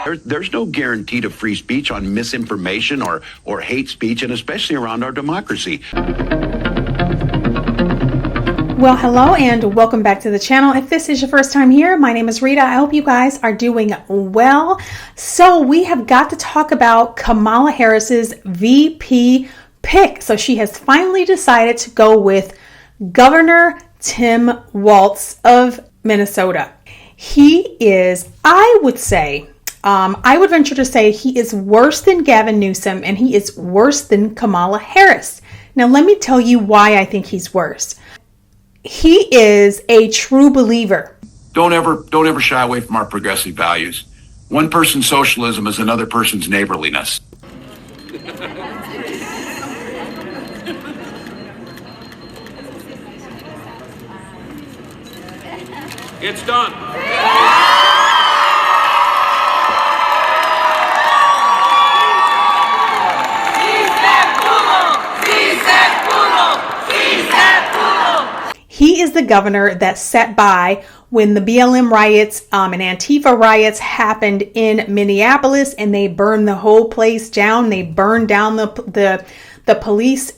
There's no guarantee to free speech on misinformation or hate speech, and especially around our democracy. Well, hello and welcome back to the channel. If this is your first time here, my name is Rita. I hope you guys are doing well. So we have got to talk about Kamala Harris's VP pick. So she has finally decided to go with Governor Tim Walz of Minnesota. He is, I would venture to say he is worse than Gavin Newsom and he is worse than Kamala Harris. Now, let me tell you why I think he's worse. He is a true believer. Don't ever shy away from our progressive values. One person's socialism is another person's neighborliness. It's done. He is the governor that sat by when the BLM riots and Antifa riots happened in Minneapolis, and they burned the whole place down. They burned down the police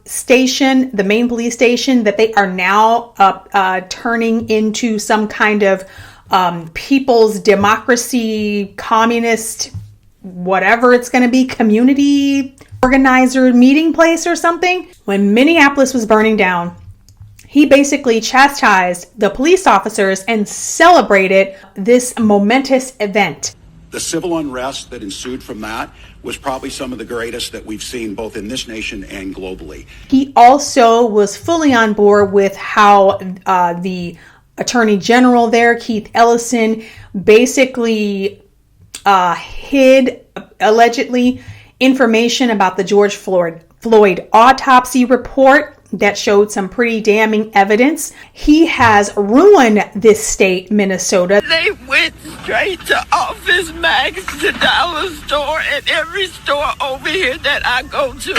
station, the main police station that they are now turning into some kind of people's democracy, communist, whatever it's going to be, community organizer meeting place or something. When Minneapolis was burning down, he basically chastised the police officers and celebrated this momentous event. The civil unrest that ensued from that was probably some of the greatest that we've seen both in this nation and globally. He also was fully on board with how the Attorney General there, Keith Ellison, basically hid, allegedly, information about the George Floyd autopsy report that showed some pretty damning evidence. He has ruined this state, Minnesota. They went straight to Office Max, the dollar store, and every store over here that I go to.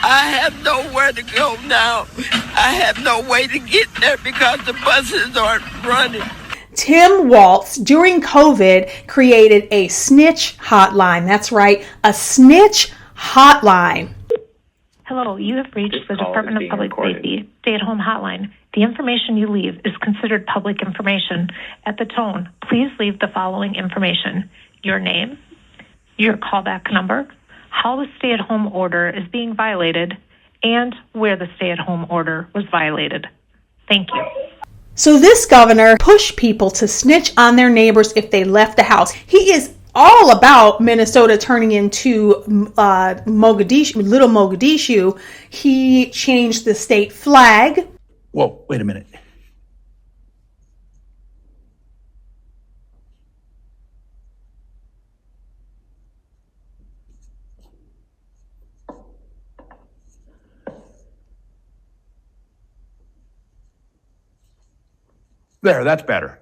I have nowhere to go now. I have no way to get there because the buses aren't running. Tim Walz, during COVID, created a snitch hotline. That's right, a snitch hotline. Hello, you have reached the Department of Public Safety stay-at-home hotline. The information you leave is considered public information. At the tone, please leave the following information: your name, your callback number, how the stay-at-home order is being violated, and where the stay-at-home order was violated. Thank you. So this governor pushed people to snitch on their neighbors if they left the house. He is all about Minnesota turning into Mogadishu, little Mogadishu. He changed the state flag. Whoa, wait a minute. There, that's better.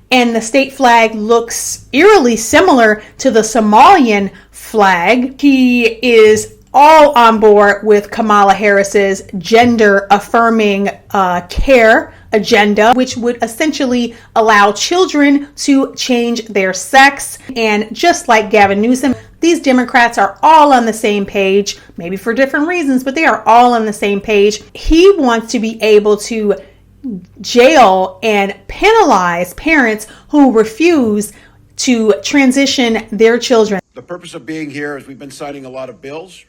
And the state flag looks eerily similar to the Somalian flag. He is all on board with Kamala Harris's gender-affirming care agenda, which would essentially allow children to change their sex. And just like Gavin Newsom, these Democrats are all on the same page, maybe for different reasons, but they are all on the same page. He wants to be able to jail and penalize parents who refuse to transition their children. The purpose of being here is we've been signing a lot of bills.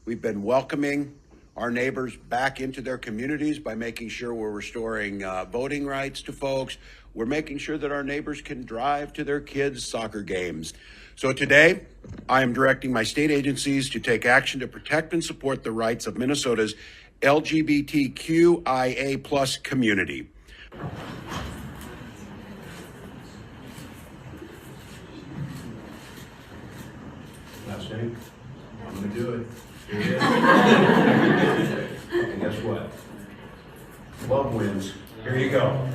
We've been welcoming our neighbors back into their communities by making sure we're restoring voting rights to folks. We're making sure that our neighbors can drive to their kids' soccer games. So today, I am directing my state agencies to take action to protect and support the rights of Minnesota's LGBTQIA plus community. Last name? I'm going to do it. Here it is. And guess what? Love wins. Here you go.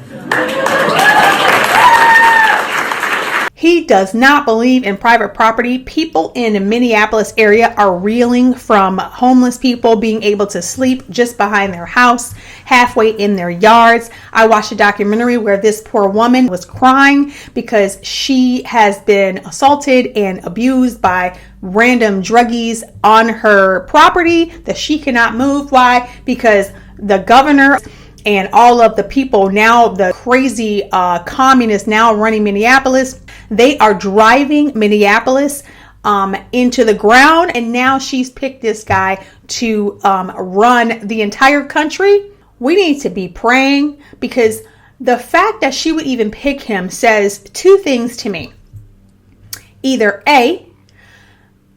He does not believe in private property. People in the Minneapolis area are reeling from homeless people being able to sleep just behind their house, halfway in their yards. I watched a documentary where this poor woman was crying because she has been assaulted and abused by random druggies on her property that she cannot move. Why? Because the governor and all of the people now, the crazy communists now running Minneapolis, they are driving Minneapolis into the ground. And now she's picked this guy to run the entire country. We need to be praying, because the fact that she would even pick him says two things to me. Either A,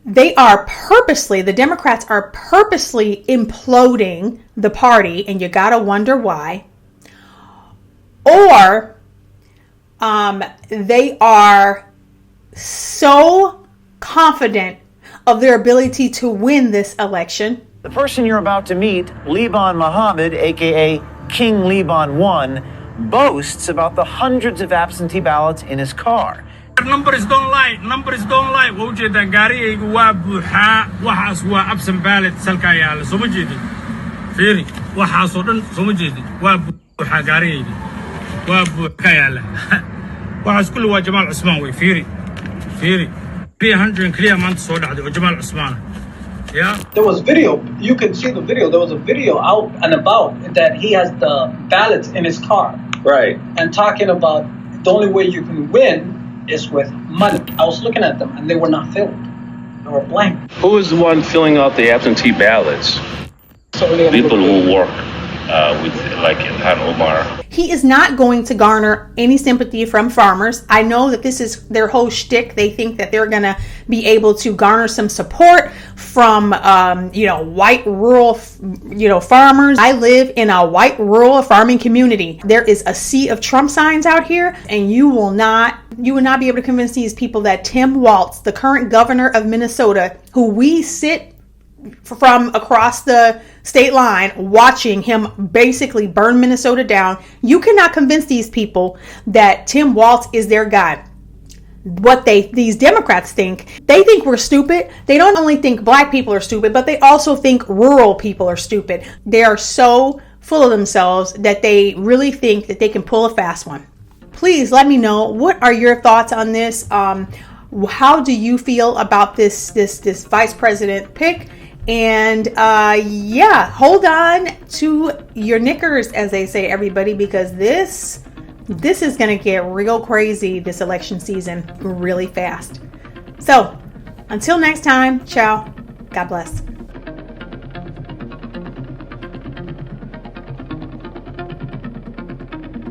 the Democrats are purposely imploding the party, and you gotta wonder why. Or they are so confident of their ability to win this election. The person you're about to meet, Liban Mohammed, aka King Liban 1, boasts about the hundreds of absentee ballots in his car. Numbers don't lie. Wajeda gaarigaygu waa buuxaa. Waxaas waa absent ballot salka yaala. Soo ma jeedin. Fiiri, waxaas oo dhan soo ma jeedin. Waa buuxaa gaarigaygu. Waa buuxa yaala. Waxaas kullu waa Jamaal Cusmaan way. Fiiri. 300 clear maanta soo dhacday oo Jamaal Cusmaan. Yeah. There was video. You can see the video. There was a video out and about that he has the ballots in his car. Right. And talking about the only way you can win is with money. I was looking at them and they were not filled. They were blank. Who is the one filling out the absentee ballots? People who work with, like Ilhan Omar. He is not going to garner any sympathy from farmers. I know that this is their whole shtick. They think that they're going to be able to garner some support from, white rural, farmers. I live in a white rural farming community. There is a sea of Trump signs out here, and you will not be able to convince these people that Tim Walz, the current governor of Minnesota, who we sit from across the state line watching him basically burn Minnesota down, you cannot convince these people that Tim Walz is their guy. What these Democrats think, they think we're stupid. They don't only think black people are stupid, but they also think rural people are stupid. They are so full of themselves that they really think that they can pull a fast one. Please let me know, what are your thoughts on this? How do you feel about this vice president pick? And hold on to your knickers, as they say, everybody, because this is going to get real crazy this election season really fast. So until next time, ciao. God bless.